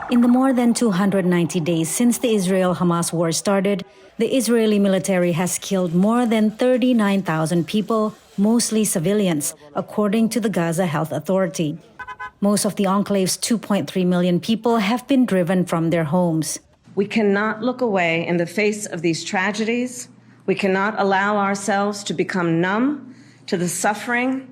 In the more than 290 days since the Israel-Hamas war started, the Israeli military has killed more than 39,000 people, mostly civilians, according to the Gaza Health Authority. Most of the enclave's 2.3 million people have been driven from their homes. We cannot look away in the face of these tragedies. We cannot allow ourselves to become numb to the suffering,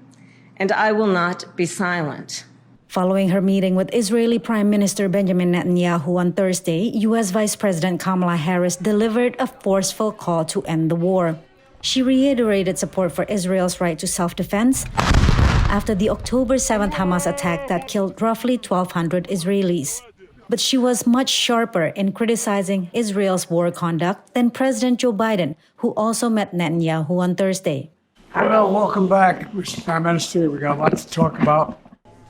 and I will not be silent. Following her meeting with Israeli Prime Minister Benjamin Netanyahu on Thursday, U.S. Vice President Kamala Harris delivered a forceful call to end the war. She reiterated support for Israel's right to self-defense after the October 7th Hamas attack that killed roughly 1,200 Israelis. But she was much sharper in criticizing Israel's war conduct than President Joe Biden, who also met Netanyahu on Thursday. Well, welcome back, Mr. Prime Minister. We got a lot to talk about.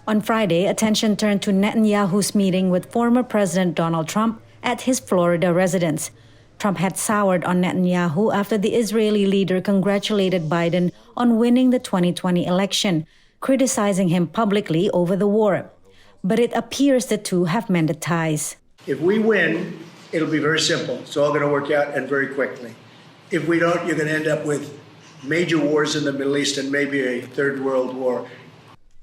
On Friday, attention turned to Netanyahu's meeting with former President Donald Trump at his Florida residence. Trump had soured on Netanyahu after the Israeli leader congratulated Biden on winning the 2020 election, criticizing him publicly over the war. But it appears the two have mended ties. If we win, it'll be very simple. It's all going to work out and very quickly. If we don't, you're going to end up with major wars in the Middle East and maybe a third world war.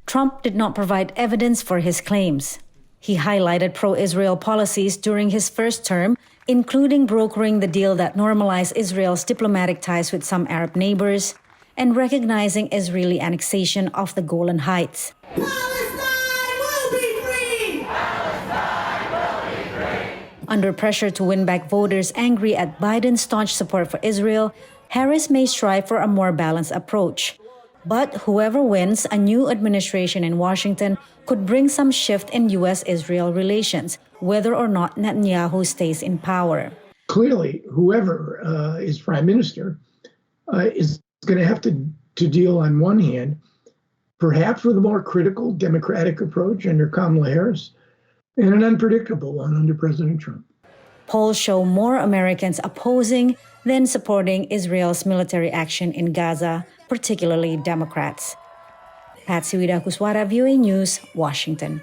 Trump did not provide evidence for his claims. He highlighted pro-Israel policies during his first term, including brokering the deal that normalized Israel's diplomatic ties with some Arab neighbors and recognizing Israeli annexation of the Golan Heights. Palestine will be free! Palestine will be free! Under pressure to win back voters angry at Biden's staunch support for Israel, Harris may strive for a more balanced approach. But whoever wins, a new administration in Washington could bring some shift in U.S.-Israel relations, whether or not Netanyahu stays in power. Clearly, whoever is prime minister is going to have to deal, on one hand, perhaps with a more critical democratic approach under Kamala Harris, and an unpredictable one under President Trump. Polls show more Americans opposing than supporting Israel's military action in Gaza, particularly Democrats. Patsy, Widakuswara, VOANews, Washington.